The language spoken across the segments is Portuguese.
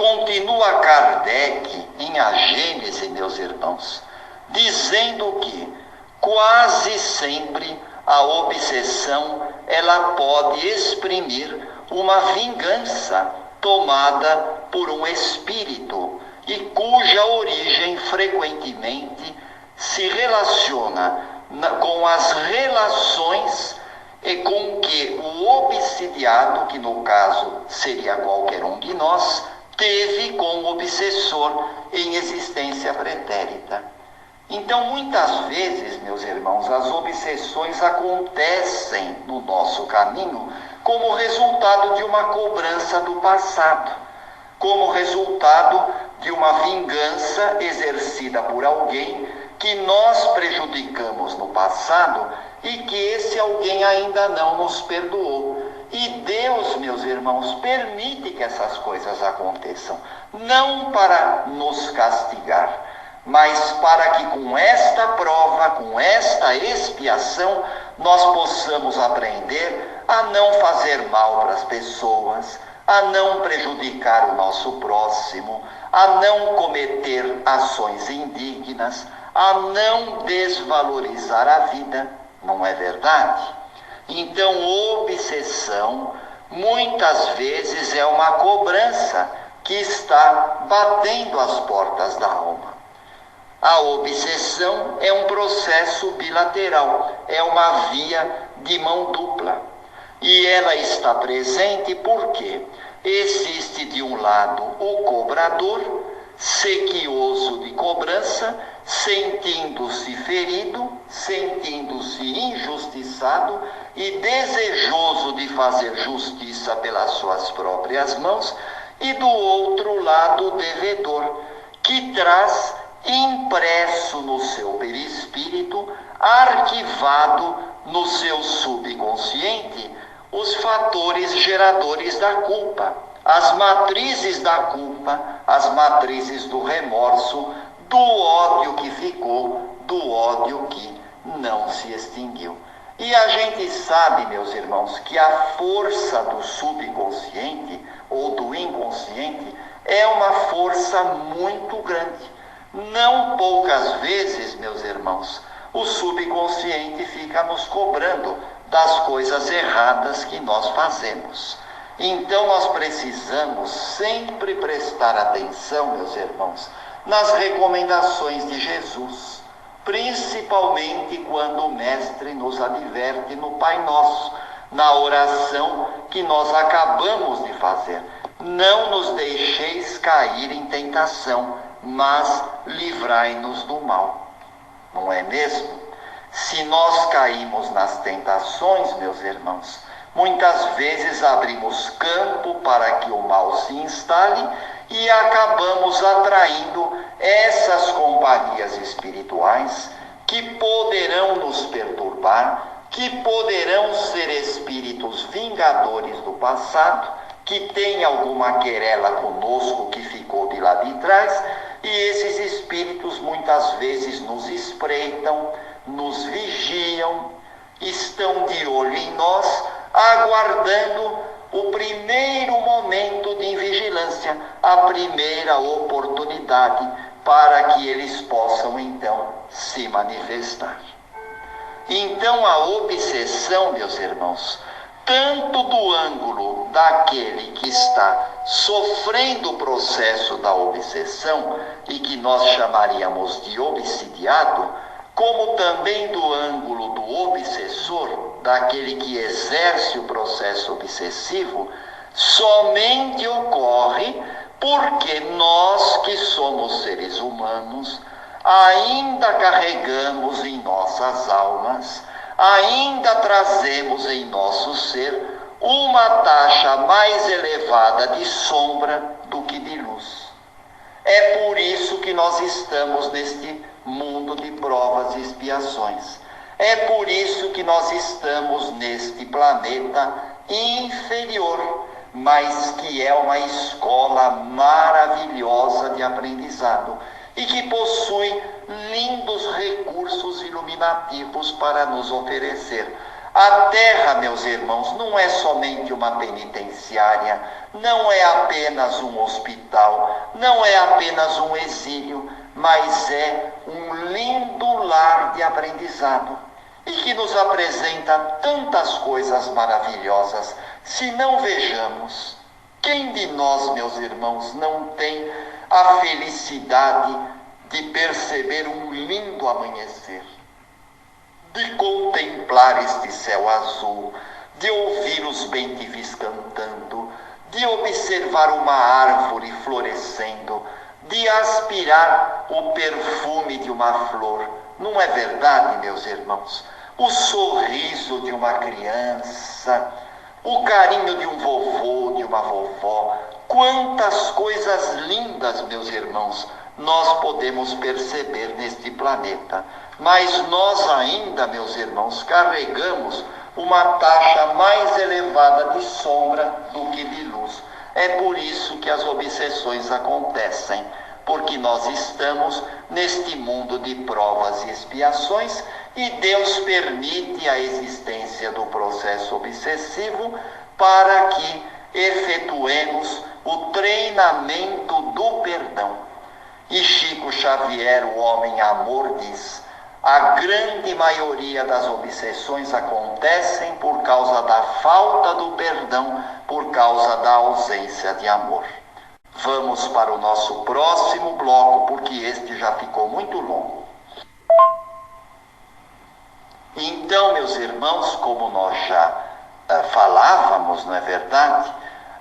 continua Kardec em A Gênese, meus irmãos, dizendo que quase sempre a obsessão ela pode exprimir uma vingança tomada por um espírito e cuja origem frequentemente se relaciona com as relações e com que o obsidiado, que no caso seria qualquer um de nós, teve com o obsessor em existência pretérita. Então, muitas vezes, meus irmãos, as obsessões acontecem no nosso caminho como resultado de uma cobrança do passado, como resultado de uma vingança exercida por alguém que nós prejudicamos no passado e que esse alguém ainda não nos perdoou. E Deus, meus irmãos, permite que essas coisas aconteçam, não para nos castigar, mas para que com esta prova, com esta expiação, nós possamos aprender a não fazer mal para as pessoas, a não prejudicar o nosso próximo, a não cometer ações indignas, a não desvalorizar a vida, não é verdade? Então, obsessão, muitas vezes, é uma cobrança que está batendo as portas da alma. A obsessão é um processo bilateral, é uma via de mão dupla. E ela está presente porque existe de um lado o cobrador, sequioso de cobrança, sentindo-se ferido, sentindo-se injustiçado e desejoso de fazer justiça pelas suas próprias mãos, e do outro lado o devedor, que traz impresso no seu perispírito, arquivado no seu subconsciente, os fatores geradores da culpa, as matrizes da culpa, as matrizes do remorso, do ódio que ficou, do ódio que não se extinguiu. E a gente sabe, meus irmãos, que a força do subconsciente ou do inconsciente é uma força muito grande. Não poucas vezes, meus irmãos, o subconsciente fica nos cobrando das coisas erradas que nós fazemos. Então nós precisamos sempre prestar atenção, meus irmãos, nas recomendações de Jesus, principalmente quando o Mestre nos adverte no Pai Nosso, na oração que nós acabamos de fazer. Não nos deixeis cair em tentação, mas livrai-nos do mal. Não é mesmo? Se nós caímos nas tentações, meus irmãos, muitas vezes abrimos campo para que o mal se instale e acabamos atraindo essas companhias espirituais que poderão nos perturbar, que poderão ser espíritos vingadores do passado, que têm alguma querela conosco que ficou de lá de trás, e esses espíritos muitas vezes nos espreitam, nos vigiam, estão de olho em nós, aguardando o primeiro momento de vigilância, a primeira oportunidade para que eles possam então se manifestar. Então a obsessão, meus irmãos, tanto do ângulo daquele que está sofrendo o processo da obsessão e que nós chamaríamos de obsidiado, como também do ângulo do obsessor, daquele que exerce o processo obsessivo, somente ocorre porque nós, que somos seres humanos, ainda carregamos em nossas almas, ainda trazemos em nosso ser uma taxa mais elevada de sombra do que de luz. É por isso que nós estamos neste mundo de provas e expiações. É por isso que nós estamos neste planeta inferior, mas que é uma escola maravilhosa de aprendizado e que possui lindos recursos iluminativos para nos oferecer. A terra, meus irmãos, não é somente uma penitenciária, não é apenas um hospital, não é apenas um exílio, mas é um lindo lar de aprendizado e que nos apresenta tantas coisas maravilhosas. Se não vejamos, quem de nós, meus irmãos, não tem a felicidade de perceber um lindo amanhecer, de contemplar este céu azul, de ouvir os bem-te-vis cantando, de observar uma árvore florescendo, de aspirar o perfume de uma flor? Não é verdade, meus irmãos? O sorriso de uma criança, o carinho de um vovô, de uma vovó. Quantas coisas lindas, meus irmãos, nós podemos perceber neste planeta. Mas nós ainda, meus irmãos, carregamos uma taxa mais elevada de sombra do que de luz. É por isso que as obsessões acontecem, porque nós estamos neste mundo de provas e expiações e Deus permite a existência do processo obsessivo para que efetuemos o treinamento do perdão. E Chico Xavier, o homem amor, diz: a grande maioria das obsessões acontecem por causa da falta do perdão, por causa da ausência de amor. Vamos para o nosso próximo bloco, porque este já ficou muito longo. Então, meus irmãos, como nós já falávamos, não é verdade?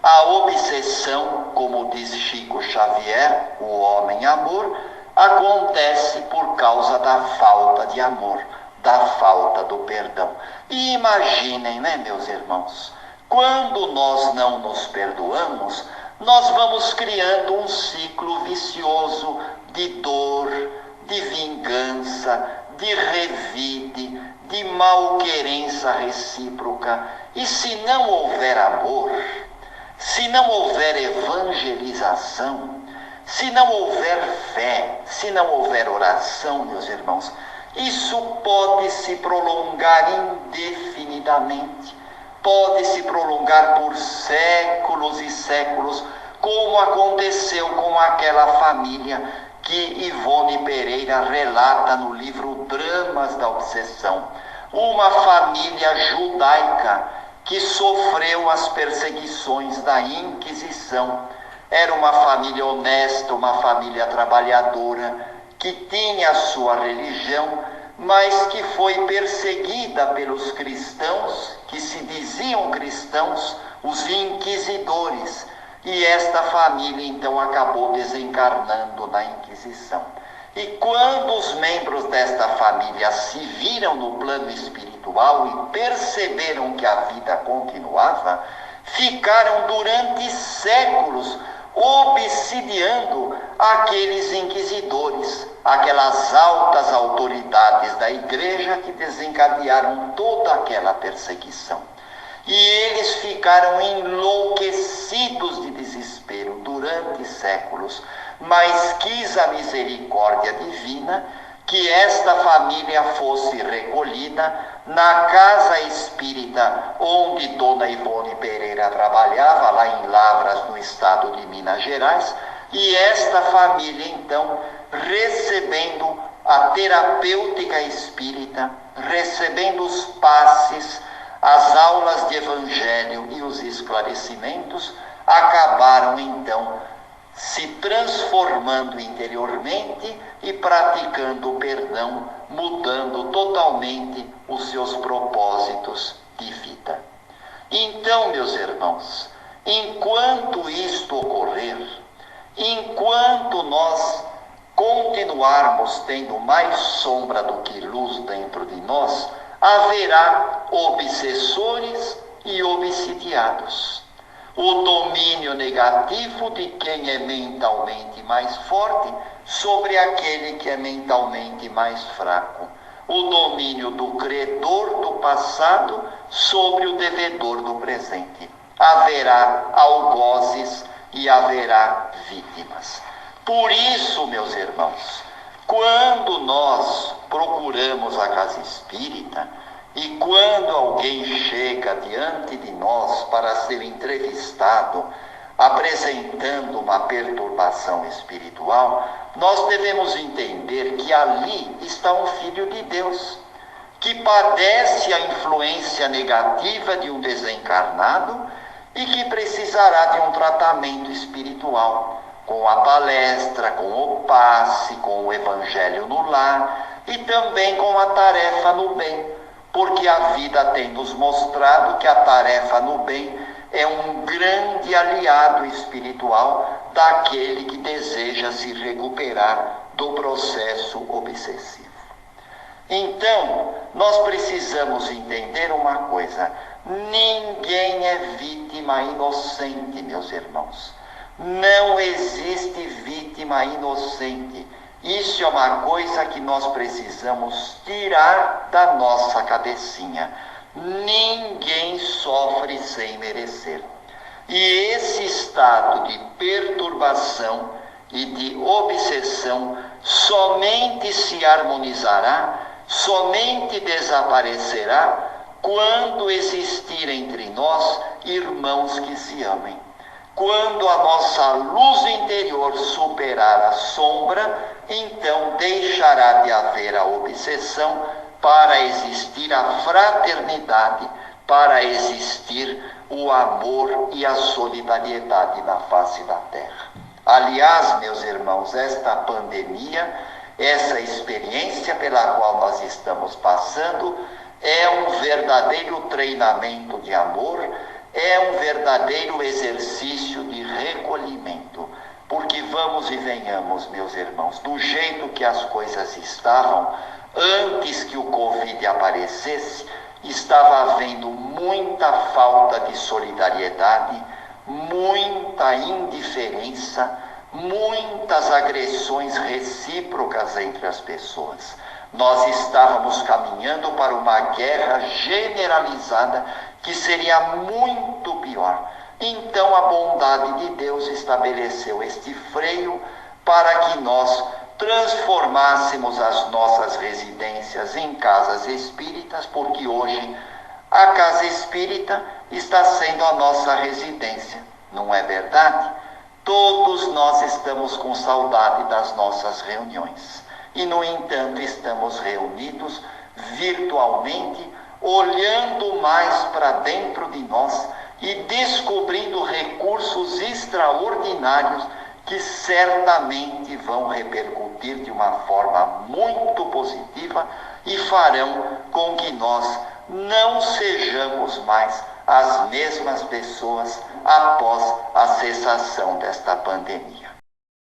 A obsessão, como diz Chico Xavier, o homem amor, acontece por causa da falta de amor, da falta do perdão. E imaginem, né, meus irmãos, quando nós não nos perdoamos, nós vamos criando um ciclo vicioso de dor, de vingança, de revide, de malquerença recíproca. E se não houver amor, se não houver evangelização, se não houver fé, se não houver oração, meus irmãos, isso pode se prolongar indefinidamente, pode se prolongar por séculos e séculos, como aconteceu com aquela família que Ivone Pereira relata no livro Dramas da Obsessão. Uma família judaica que sofreu as perseguições da Inquisição. Era uma família honesta, uma família trabalhadora, que tinha a sua religião, mas que foi perseguida pelos cristãos, que se diziam cristãos, os inquisidores. E esta família, então, acabou desencarnando na Inquisição. E quando os membros desta família se viram no plano espiritual e perceberam que a vida continuava, ficaram durante séculos obsidiando aqueles inquisidores, aquelas altas autoridades da igreja que desencadearam toda aquela perseguição. E eles ficaram enlouquecidos de desespero durante séculos, mas quis a misericórdia divina que esta família fosse recolhida na casa espírita onde Dona Ivone Pereira trabalhava, lá em Lavras, no estado de Minas Gerais, e esta família, então, recebendo a terapêutica espírita, recebendo os passes, as aulas de evangelho e os esclarecimentos, acabaram, então, se transformando interiormente e praticando o perdão, mudando totalmente os seus propósitos de vida. Então, meus irmãos, enquanto isto ocorrer, enquanto nós continuarmos tendo mais sombra do que luz dentro de nós, haverá obsessores e obsidiados. O domínio negativo de quem é mentalmente mais forte sobre aquele que é mentalmente mais fraco. O domínio do credor do passado sobre o devedor do presente. Haverá algozes e haverá vítimas. Por isso, meus irmãos, quando nós procuramos a casa espírita, E quando alguém chega diante de nós para ser entrevistado, apresentando uma perturbação espiritual, nós devemos entender que ali está um filho de Deus, que padece a influência negativa de um desencarnado e que precisará de um tratamento espiritual, com a palestra, com o passe, com o evangelho no lar e também com a tarefa no bem, porque a vida tem nos mostrado que a tarefa no bem é um grande aliado espiritual daquele que deseja se recuperar do processo obsessivo. Então, nós precisamos entender uma coisa: ninguém é vítima inocente, meus irmãos. Não existe vítima inocente. Isso é uma coisa que nós precisamos tirar da nossa cabecinha. Ninguém sofre sem merecer. E esse estado de perturbação e de obsessão somente se harmonizará, somente desaparecerá quando existir entre nós irmãos que se amem. Quando a nossa luz interior superar a sombra, então deixará de haver a obsessão para existir a fraternidade, para existir o amor e a solidariedade na face da terra. Aliás, meus irmãos, esta pandemia, essa experiência pela qual nós estamos passando, é um verdadeiro treinamento de amor, é um verdadeiro exercício de recolhimento. Porque vamos e venhamos, meus irmãos, do jeito que as coisas estavam, antes que o Covid aparecesse, estava havendo muita falta de solidariedade, muita indiferença, muitas agressões recíprocas entre as pessoas. Nós estávamos caminhando para uma guerra generalizada que seria muito pior. Então a bondade de Deus estabeleceu este freio para que nós transformássemos as nossas residências em casas espíritas, porque hoje a casa espírita está sendo a nossa residência, não é verdade? Todos nós estamos com saudade das nossas reuniões e, no entanto, estamos reunidos virtualmente, olhando mais para dentro de nós e descobrindo recursos extraordinários que certamente vão repercutir de uma forma muito positiva e farão com que nós não sejamos mais as mesmas pessoas após a cessação desta pandemia.